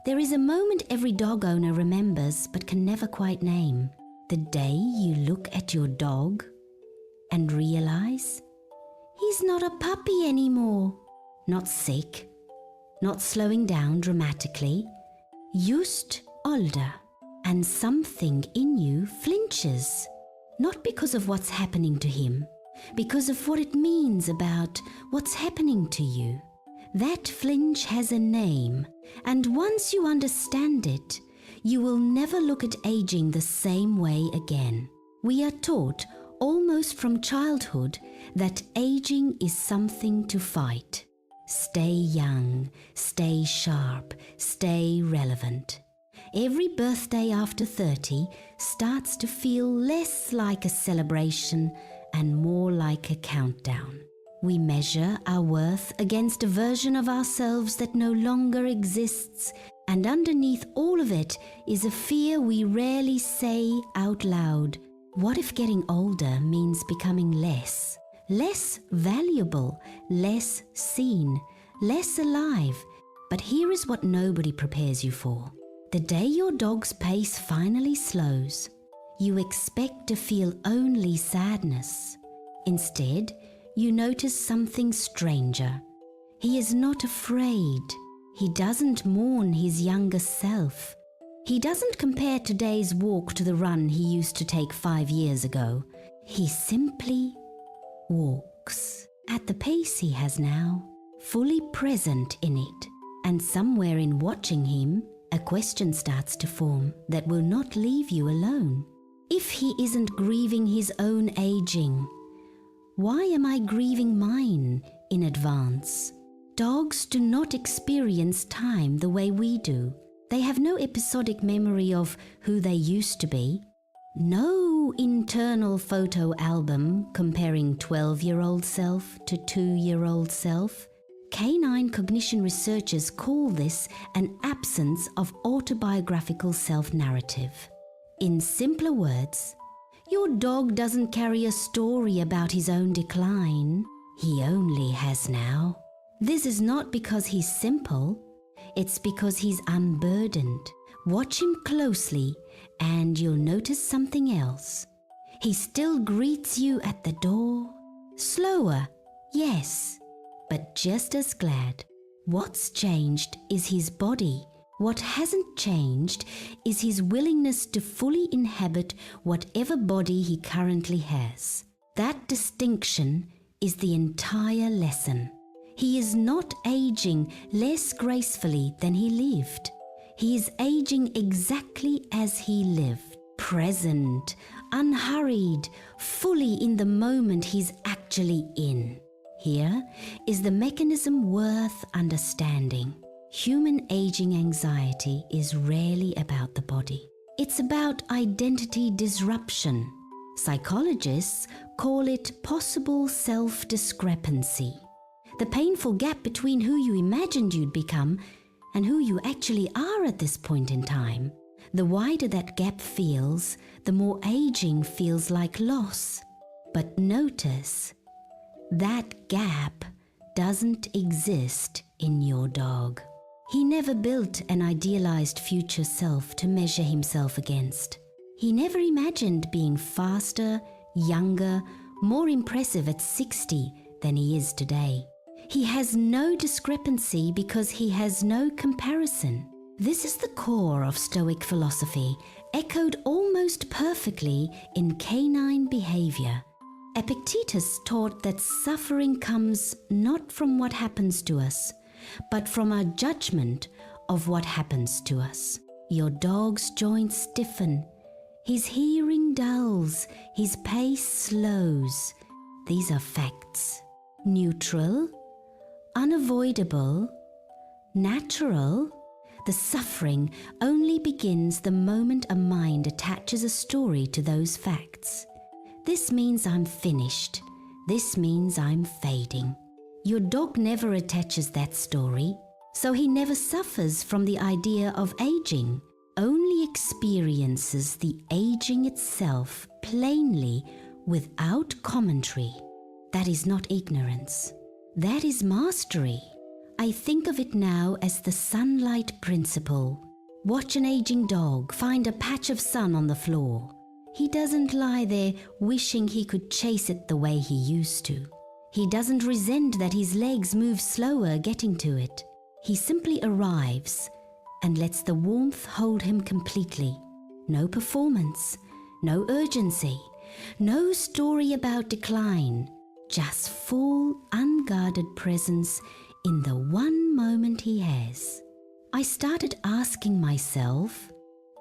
There is a moment every dog owner remembers but can never quite name. The day you look at your dog and realize he's not a puppy anymore. Not sick, not slowing down dramatically, just older. And something in you flinches, not because of what's happening to him, because of what it means about what's happening to you. That flinch has a name, and once you understand it, you will never look at aging the same way again. We are taught, almost from childhood, that aging is something to fight. Stay young, stay sharp, stay relevant. Every birthday after 30 starts to feel less like a celebration and more like a countdown. We measure our worth against a version of ourselves that no longer exists, and underneath all of it is a fear we rarely say out loud. What if getting older means becoming less valuable, less seen, less alive? But here is what nobody prepares you for. The day your dog's pace finally slows, you expect to feel only sadness. Instead, you notice something stranger. He is not afraid. He doesn't mourn his younger self. He doesn't compare today's walk to the run he used to take 5 years ago. He simply walks at the pace he has now, fully present in it. And somewhere in watching him, a question starts to form that will not leave you alone. If he isn't grieving his own aging, why am I grieving mine in advance? Dogs do not experience time the way we do. They have no episodic memory of who they used to be. No internal photo album comparing 12-year-old self to 2-year-old self. Canine cognition researchers call this an absence of autobiographical self-narrative. In simpler words, your dog doesn't carry a story about his own decline. He only has now. This is not because he's simple. It's because he's unburdened. Watch him closely and you'll notice something else. He still greets you at the door. Slower, yes, but just as glad. What's changed is his body. What hasn't changed is his willingness to fully inhabit whatever body he currently has. That distinction is the entire lesson. He is not aging less gracefully than he lived. He is aging exactly as he lived, present, unhurried, fully in the moment he's actually in. Here is the mechanism worth understanding. Human aging anxiety is rarely about the body. It's about identity disruption. Psychologists call it possible self-discrepancy. The painful gap between who you imagined you'd become and who you actually are at this point in time. The wider that gap feels, the more aging feels like loss. But notice, that gap doesn't exist in your dog. He never built an idealized future self to measure himself against. He never imagined being faster, younger, more impressive at 60 than he is today. He has no discrepancy because he has no comparison. This is the core of Stoic philosophy, echoed almost perfectly in canine behavior. Epictetus taught that suffering comes not from what happens to us, but from our judgment of what happens to us. Your dog's joints stiffen, his hearing dulls, his pace slows. These are facts. Neutral, unavoidable, natural. The suffering only begins the moment a mind attaches a story to those facts. This means I'm finished. This means I'm fading. Your dog never attaches that story, so he never suffers from the idea of aging, only experiences the aging itself plainly without commentary. That is not ignorance. That is mastery. I think of it now as the sunlight principle. Watch an aging dog find a patch of sun on the floor. He doesn't lie there wishing he could chase it the way he used to. He doesn't resent that his legs move slower getting to it. He simply arrives and lets the warmth hold him completely. No performance, no urgency, no story about decline, just full, unguarded presence in the one moment he has. I started asking myself,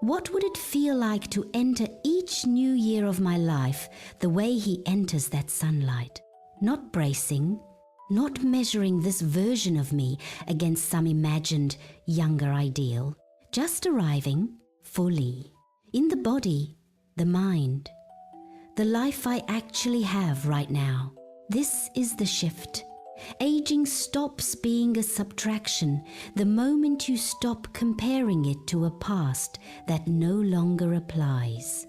what would it feel like to enter each new year of my life the way he enters that sunlight? Not bracing, not measuring this version of me against some imagined younger ideal, just arriving fully, in the body, the mind, the life I actually have right now. This is the shift. Aging stops being a subtraction the moment you stop comparing it to a past that no longer applies.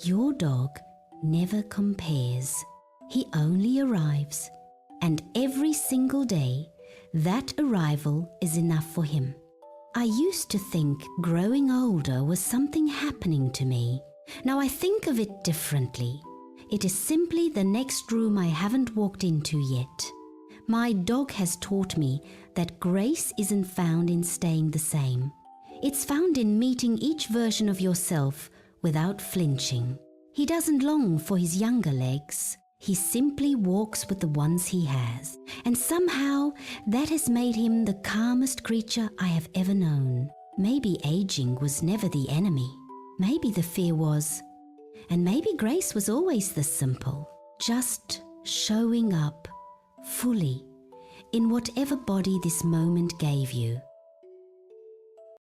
Your dog never compares. He only arrives, and every single day, that arrival is enough for him. I used to think growing older was something happening to me. Now I think of it differently. It is simply the next room I haven't walked into yet. My dog has taught me that grace isn't found in staying the same. It's found in meeting each version of yourself without flinching. He doesn't long for his younger legs. He simply walks with the ones he has. And somehow that has made him the calmest creature I have ever known. Maybe aging was never the enemy. Maybe the fear was. And maybe grace was always this simple. Just showing up fully in whatever body this moment gave you.